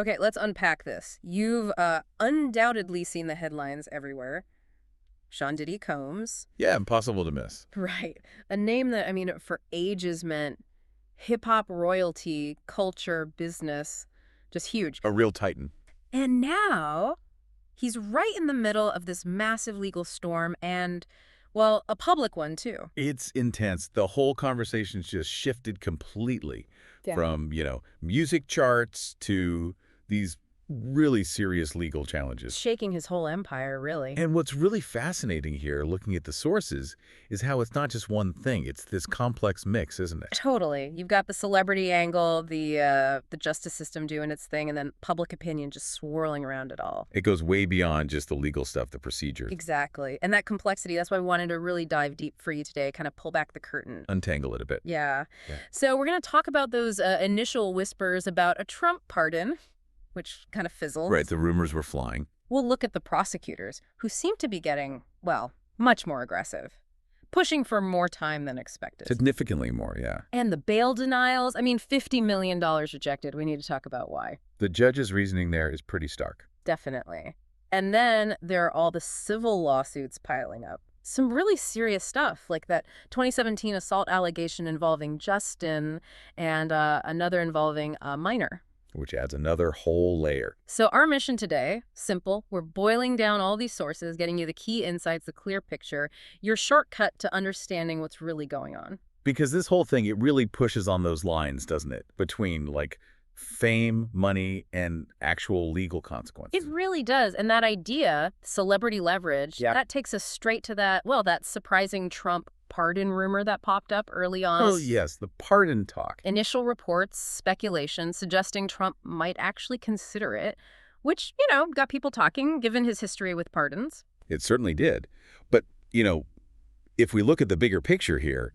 Okay, let's unpack this. You've undoubtedly seen the headlines everywhere. Sean Diddy Combs. Yeah, impossible to miss. Right. A name that, for ages meant hip-hop royalty, culture, business, just huge. A real titan. And now he's right in the middle of this massive legal storm and, well, a public one, too. It's intense. The whole conversation's just shifted completely Yeah. from, music charts to these really serious legal challenges. Shaking his whole empire, really. And what's really fascinating here, looking at the sources, is how it's not just one thing. It's this complex mix, isn't it? Totally. You've got the celebrity angle, the justice system doing its thing, and then public opinion just swirling around it all. It goes way beyond just the legal stuff, the procedure. Exactly. And that complexity, that's why we wanted to really dive deep for you today, kind of pull back the curtain. Untangle it a bit. Yeah. Yeah. So we're going to talk about those initial whispers about a Trump pardon, which kind of fizzled. Right, the rumors were flying. We'll look at the prosecutors, who seem to be getting, well, much more aggressive, pushing for more time than expected. Significantly more, yeah. And the bail denials, $50 million rejected. We need to talk about why. The judge's reasoning there is pretty stark. Definitely. And then there are all the civil lawsuits piling up. Some really serious stuff, like that 2017 assault allegation involving Justin and another involving a minor. Which adds another whole layer. So our mission today, simple. We're boiling down all these sources, getting you the key insights, the clear picture, your shortcut to understanding what's really going on. Because this whole thing, it really pushes on those lines, doesn't it? Between, fame, money, and actual legal consequences. It really does. And that idea, celebrity leverage, that takes us straight to that surprising Trump pardon rumor that popped up early on. Oh, yes, the pardon talk. Initial reports, speculation, suggesting Trump might actually consider it, which, got people talking, given his history with pardons. It certainly did. But, if we look at the bigger picture here,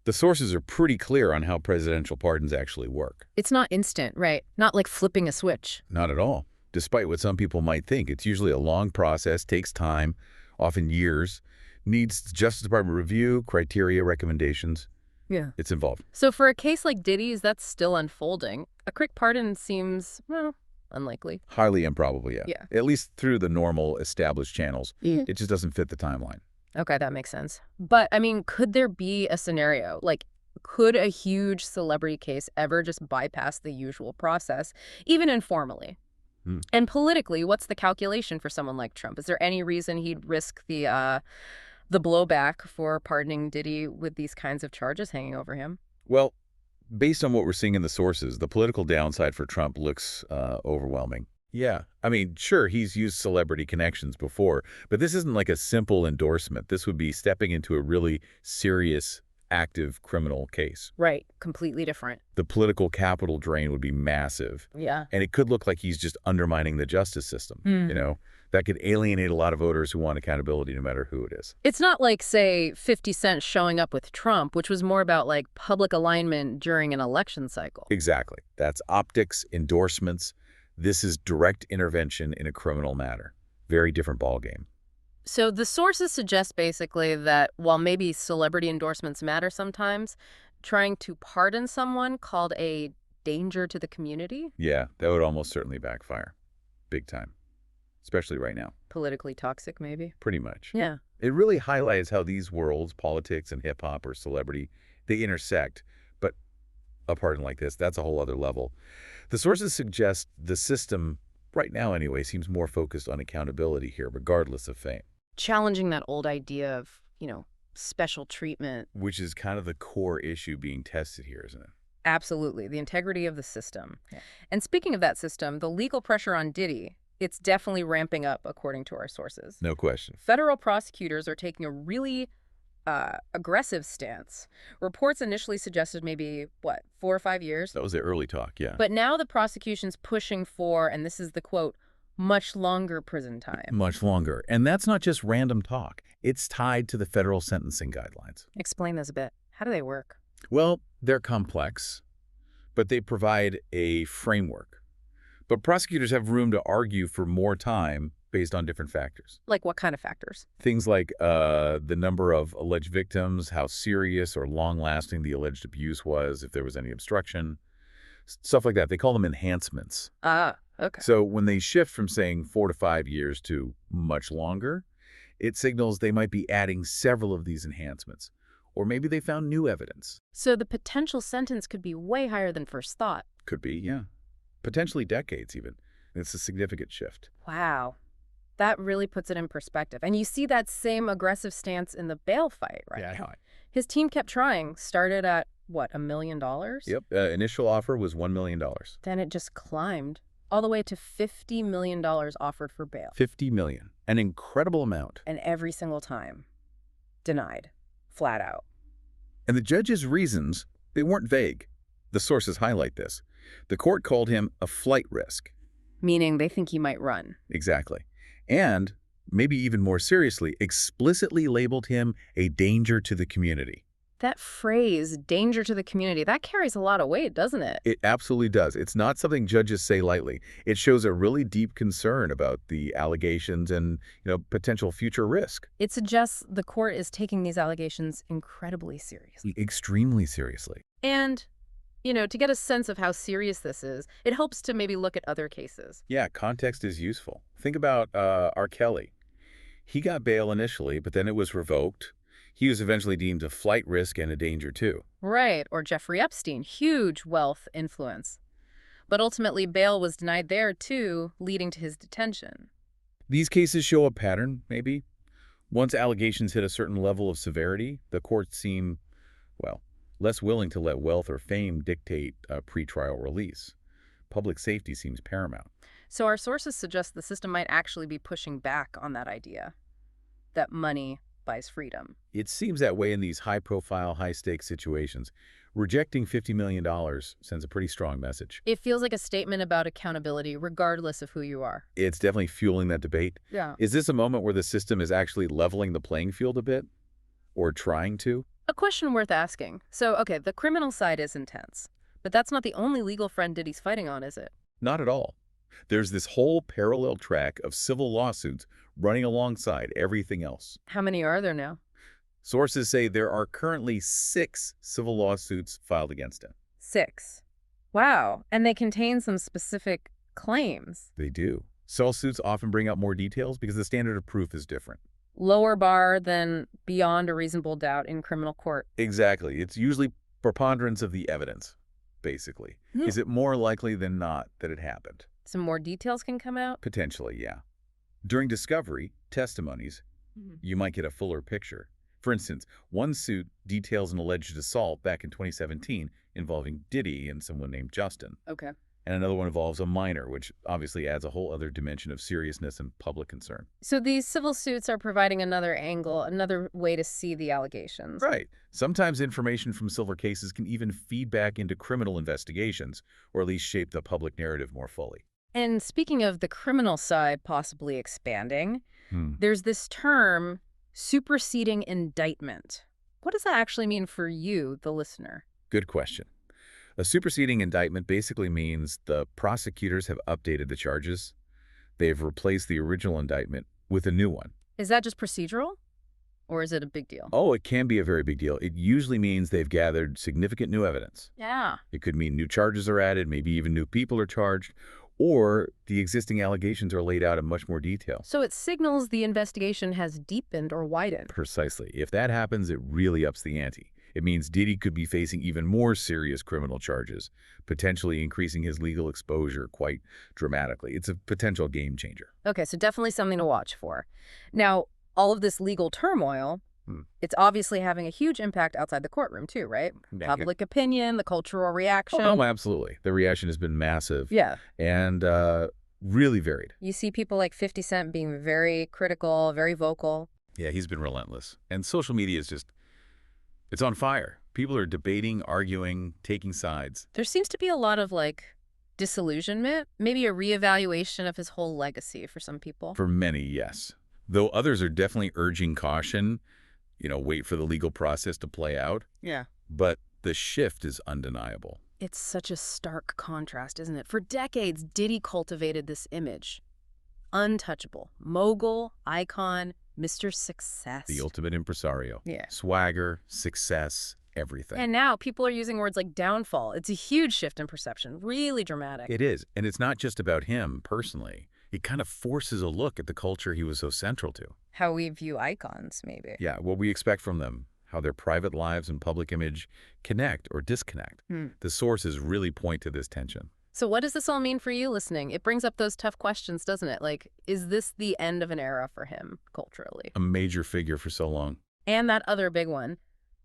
the sources are pretty clear on how presidential pardons actually work. It's not instant, right? Not like flipping a switch. Not at all. Despite what some people might think, it's usually a long process, takes time, often years, needs Justice Department review, criteria, recommendations. Yeah. It's involved. So for a case like Diddy's, that's still unfolding. A quick pardon seems, unlikely. Highly improbable, yeah. Yeah. At least through the normal established channels. Yeah. It just doesn't fit the timeline. Okay, that makes sense. But, could there be a scenario? Could a huge celebrity case ever just bypass the usual process, even informally? And politically, what's the calculation for someone like Trump? Is there any reason he'd risk the blowback for pardoning Diddy with these kinds of charges hanging over him? Well, based on what we're seeing in the sources, the political downside for Trump looks overwhelming. Yeah. Sure, he's used celebrity connections before, but this isn't like a simple endorsement. This would be stepping into a really serious, active criminal case. Right. Completely different. The political capital drain would be massive. Yeah. And it could look like he's just undermining the justice system. That could alienate a lot of voters who want accountability no matter who it is. It's not like, say, 50 Cent showing up with Trump, which was more about, public alignment during an election cycle. Exactly. That's optics, endorsements. This is direct intervention in a criminal matter. Very different ballgame. So the sources suggest basically that while maybe celebrity endorsements matter sometimes, trying to pardon someone called a danger to the community? Yeah, that would almost certainly backfire. Big time. Especially right now. Politically toxic, maybe? Pretty much. Yeah. It really highlights how these worlds, politics and hip-hop or celebrity, they intersect. But a pardon like this, that's a whole other level. The sources suggest the system, right now anyway, seems more focused on accountability here, regardless of fame. Challenging that old idea of, special treatment. Which is kind of the core issue being tested here, isn't it? Absolutely. The integrity of the system. Yeah. And speaking of that system, the legal pressure on Diddy, it's definitely ramping up, according to our sources. No question. Federal prosecutors are taking a really aggressive stance. Reports initially suggested maybe, 4 or 5 years? That was the early talk, yeah. But now the prosecution's pushing for, and this is the quote, much longer prison time. Much longer. And that's not just random talk. It's tied to the federal sentencing guidelines. Explain this a bit. How do they work? Well, they're complex, but they provide a framework. But prosecutors have room to argue for more time based on different factors. Like what kind of factors? Things like the number of alleged victims, how serious or long-lasting the alleged abuse was, if there was any obstruction, stuff like that. They call them enhancements. Ah, Okay. So when they shift from saying 4 to 5 years to much longer, it signals they might be adding several of these enhancements. Or maybe they found new evidence. So the potential sentence could be way higher than first thought. Could be, yeah. Potentially decades even. It's a significant shift. Wow. That really puts it in perspective. And you see that same aggressive stance in the bail fight, right? Yeah. His team kept trying, started at, what, $1 million? Yep. Initial offer was $1 million. Then it just climbed all the way to $50 million offered for bail. $50 million. An incredible amount. And every single time, denied, flat out. And the judge's reasons, they weren't vague. The sources highlight this. The court called him a flight risk. Meaning they think he might run. Exactly. And, maybe even more seriously, explicitly labeled him a danger to the community. That phrase, danger to the community, that carries a lot of weight, doesn't it? It absolutely does. It's not something judges say lightly. It shows a really deep concern about the allegations and, potential future risk. It suggests the court is taking these allegations incredibly seriously. Extremely seriously. And, to get a sense of how serious this is, it helps to maybe look at other cases. Yeah, context is useful. Think about R. Kelly. He got bail initially, but then it was revoked. He was eventually deemed a flight risk and a danger too. Right, or Jeffrey Epstein, huge wealth influence. But ultimately, bail was denied there too, leading to his detention. These cases show a pattern, maybe. Once allegations hit a certain level of severity, the courts seem, less willing to let wealth or fame dictate a pretrial release. Public safety seems paramount. So our sources suggest the system might actually be pushing back on that idea, that money buys freedom. It seems that way in these high-profile, high-stakes situations. Rejecting $50 million sends a pretty strong message. It feels like a statement about accountability, regardless of who you are. It's definitely fueling that debate. Yeah. Is this a moment where the system is actually leveling the playing field a bit? Or trying to? A question worth asking. So, okay, the criminal side is intense. But that's not the only legal front Diddy's fighting on, is it? Not at all. There's this whole parallel track of civil lawsuits running alongside everything else. How many are there now? Sources say there are currently 6 civil lawsuits filed against him. 6. Wow. And they contain some specific claims. They do. Civil suits often bring out more details because the standard of proof is different. Lower bar than beyond a reasonable doubt in criminal court. Exactly. It's usually preponderance of the evidence, basically. Is it more likely than not that it happened? Some more details can come out? Potentially, yeah. During discovery, testimonies, you might get a fuller picture. For instance, one suit details an alleged assault back in 2017 involving Diddy and someone named Justin. Okay. And another one involves a minor, which obviously adds a whole other dimension of seriousness and public concern. So these civil suits are providing another angle, another way to see the allegations. Right. Sometimes information from civil cases can even feed back into criminal investigations, or at least shape the public narrative more fully. And speaking of the criminal side possibly expanding, there's this term, superseding indictment. What does that actually mean for you, the listener? Good question. A superseding indictment basically means the prosecutors have updated the charges. They've replaced the original indictment with a new one. Is that just procedural? Or is it a big deal? Oh, it can be a very big deal. It usually means they've gathered significant new evidence. Yeah. It could mean new charges are added, maybe even new people are charged, or the existing allegations are laid out in much more detail. So it signals the investigation has deepened or widened. Precisely. If that happens, it really ups the ante. It means Diddy could be facing even more serious criminal charges, potentially increasing his legal exposure quite dramatically. It's a potential game changer. Okay, so definitely something to watch for. Now, all of this legal turmoil, it's obviously having a huge impact outside the courtroom too, right? Public opinion, the cultural reaction. Oh, absolutely. The reaction has been massive. Yeah. And really varied. You see people like 50 Cent being very critical, very vocal. Yeah, he's been relentless. And social media is just, it's on fire. People are debating, arguing, taking sides. There seems to be a lot of disillusionment, maybe a reevaluation of his whole legacy for some people. For many, yes. Though others are definitely urging caution, wait for the legal process to play out. Yeah. But the shift is undeniable. It's such a stark contrast, isn't it? For decades, Diddy cultivated this image. Untouchable. Mogul, icon, Mr. Success. The ultimate impresario. Yeah. Swagger, success, everything. And now people are using words like downfall. It's a huge shift in perception, really dramatic. It is. And it's not just about him personally. It kind of forces a look at the culture he was so central to. How we view icons, maybe. Yeah, what we expect from them, how their private lives and public image connect or disconnect. The sources really point to this tension. So what does this all mean for you listening? It brings up those tough questions, doesn't it? Like, is this the end of an era for him culturally? A major figure for so long. And that other big one.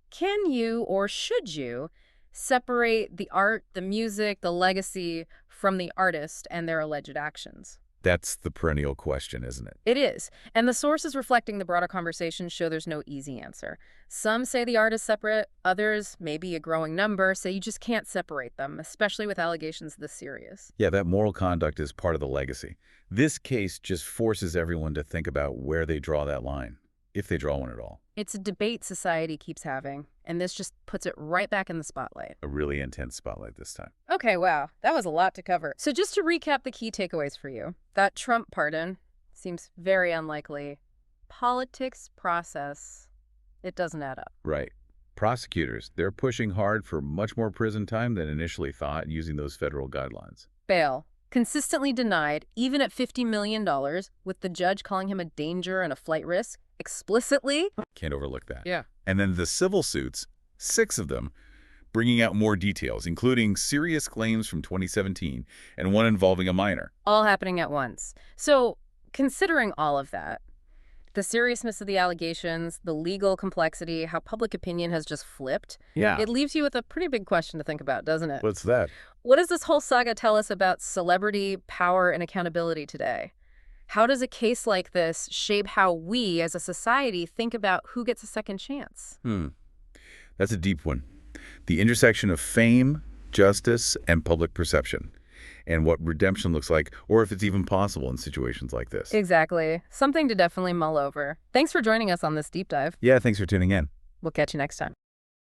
Can you or should you separate the art, the music, the legacy from the artist and their alleged actions? That's the perennial question, isn't it? It is. And the sources reflecting the broader conversation show there's no easy answer. Some say the art is separate. Others, maybe a growing number, say you just can't separate them, especially with allegations this serious. Yeah, that moral conduct is part of the legacy. This case just forces everyone to think about where they draw that line, if they draw one at all. It's a debate society keeps having, and this just puts it right back in the spotlight. A really intense spotlight this time. Okay, wow, that was a lot to cover. So just to recap the key takeaways for you. That Trump pardon seems very unlikely. Politics process, it doesn't add up. Right. Prosecutors, they're pushing hard for much more prison time than initially thought using those federal guidelines. Bail. Consistently denied, even at $50 million, with the judge calling him a danger and a flight risk, explicitly. Can't overlook that. Yeah. And then the civil suits, 6 of them, bringing out more details, including serious claims from 2017 and one involving a minor. All happening at once. So, considering all of that, the seriousness of the allegations, the legal complexity, how public opinion has just flipped, it leaves you with a pretty big question to think about, doesn't it? What's that? What does this whole saga tell us about celebrity, power, and accountability today? How does a case like this shape how we, as a society, think about who gets a second chance? That's a deep one. The intersection of fame, justice, and public perception, and what redemption looks like, or if it's even possible in situations like this. Exactly. Something to definitely mull over. Thanks for joining us on this deep dive. Yeah, thanks for tuning in. We'll catch you next time.